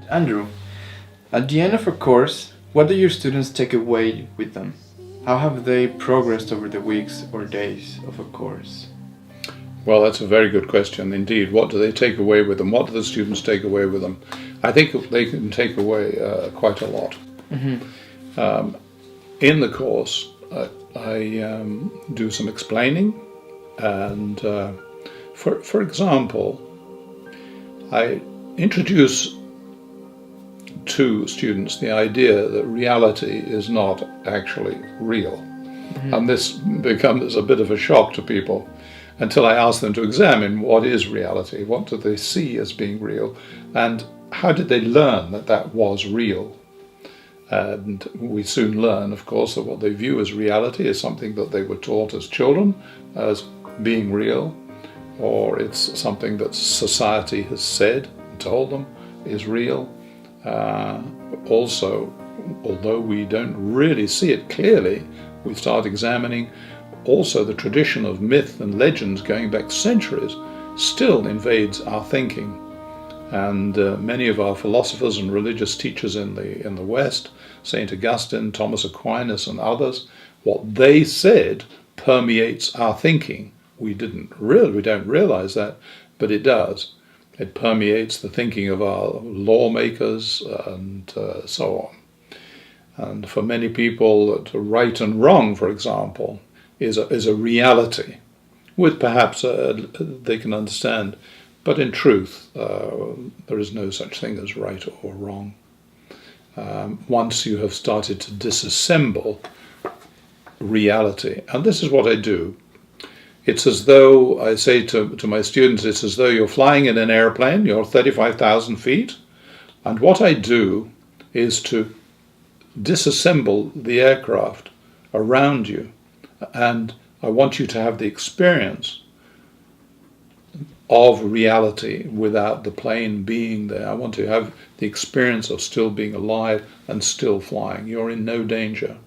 Andrew, at the end of a course, what do your students take away with them? How have they progressed over the weeks or days of a course? Well, that's a very good question indeed. What do they take away with them? What do the students take away with them? I think they can take away quite a lot. In the course, I do some explaining, and for example, I introduce to students the idea that reality is not actually real. And this becomes a bit of a shock to people until I ask them to examine what is reality, what do they see as being real, and how did they learn that that was real. And we soon learn, of course, that what they view as reality is something that they were taught as children as being real, or it's something that society has said and told them is real. Also, although we don't really see it clearly, we start examining also the tradition of myth and legends going back centuries still invades our thinking. And many of our philosophers and religious teachers in the West, St. Augustine, Thomas Aquinas and others, what they said permeates our thinking. We don't realize that, but it does. It permeates the thinking of our lawmakers and so on. And for many people, right and wrong, for example, is a reality, with perhaps they can understand. But in truth, there is no such thing as right or wrong. Once you have started to disassemble reality, and this is what I do, it's as though I say to my students, it's as though you're flying in an airplane, you're 35,000 feet, and what I do is to disassemble the aircraft around you, and I want you to have the experience of reality without the plane being there. I want to have the experience of still being alive and still flying. You're in no danger.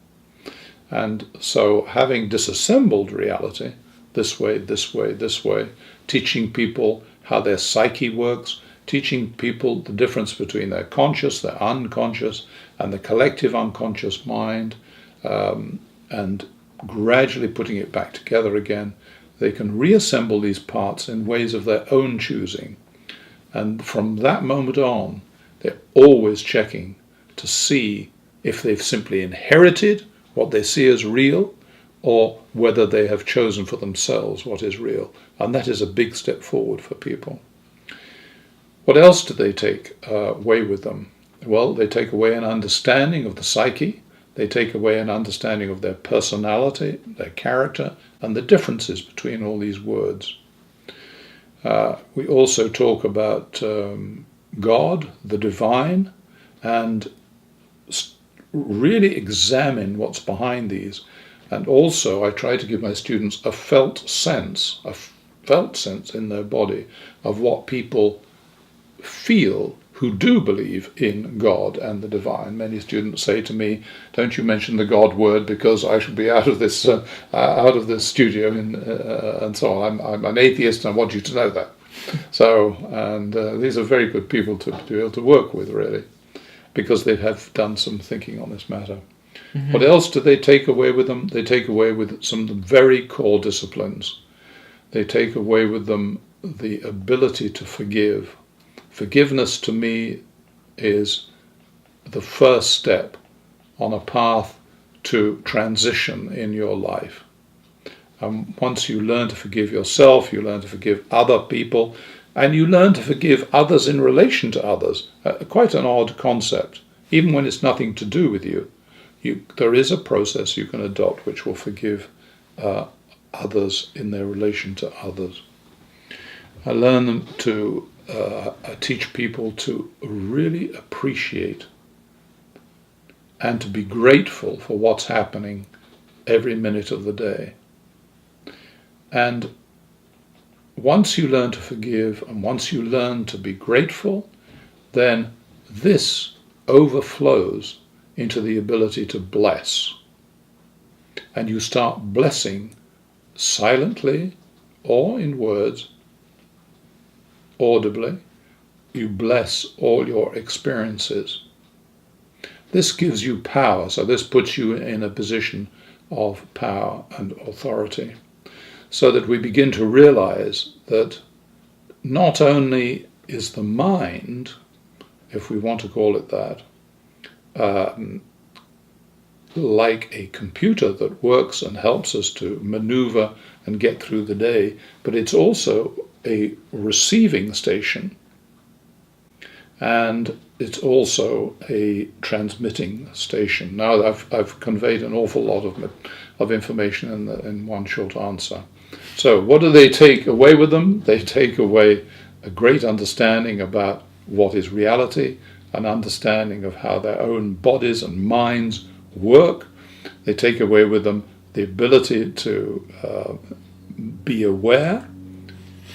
And so having disassembled reality, this way, this way, this way, teaching people how their psyche works, teaching people the difference between their conscious, their unconscious, and the collective unconscious mind, and gradually putting it back together again, they can reassemble these parts in ways of their own choosing. And from that moment on, they're always checking to see if they've simply inherited what they see as real, or whether they have chosen for themselves what is real. And that is a big step forward for people. What else do they take away with them? Well, they take away an understanding of the psyche. They take away an understanding of their personality, their character, and the differences between all these words. We also talk about God, the divine, and really examine what's behind these. And also I try to give my students a felt sense in their body of what people feel who do believe in God and the divine. Many students say to me, "Don't you mention the God word because I should be out of this studio," and so on. I'm an atheist, and I want you to know that. So, and these are very good people to be able to work with, really, because they have done some thinking on this matter. Mm-hmm. What else do they take away with them? They take away with some of the very core disciplines. They take away with them the ability to forgive. Forgiveness to me is the first step on a path to transition in your life. Once you learn to forgive yourself, you learn to forgive other people, and you learn to forgive others in relation to others. Quite an odd concept. Even when it's nothing to do with you, there is a process you can adopt which will forgive others in their relation to others. I learn them to teach people to really appreciate and to be grateful for what's happening every minute of the day. And once you learn to forgive and once you learn to be grateful, then this overflows into the ability to bless. And you start blessing silently or in words, audibly, you bless all your experiences. This gives you power, so this puts you in a position of power and authority, so that we begin to realize that not only is the mind, if we want to call it that, like a computer that works and helps us to maneuver and get through the day, but it's also a receiving station, and it's also a transmitting station. Now I've conveyed an awful lot of information in one short answer. So what do they take away with them? They take away a great understanding about what is reality, an understanding of how their own bodies and minds work. They take away with them the ability to be aware,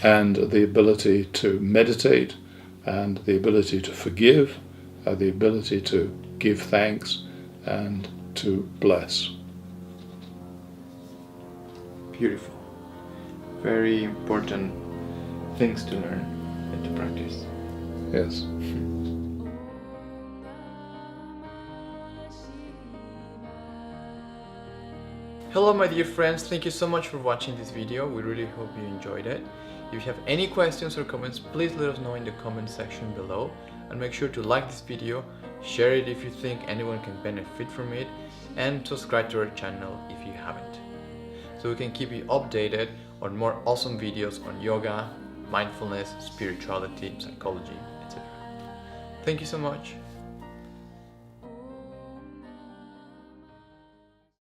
and the ability to meditate, and the ability to forgive, the ability to give thanks, and to bless. Beautiful. Very important things to learn and to practice. Yes. Hello my dear friends, thank you so much for watching this video. We really hope you enjoyed it. If you have any questions or comments, please let us know in the comment section below, and make sure to like this video, share it if you think anyone can benefit from it, and subscribe to our channel if you haven't, so we can keep you updated on more awesome videos on yoga, mindfulness, spirituality, psychology, etc. Thank you so much.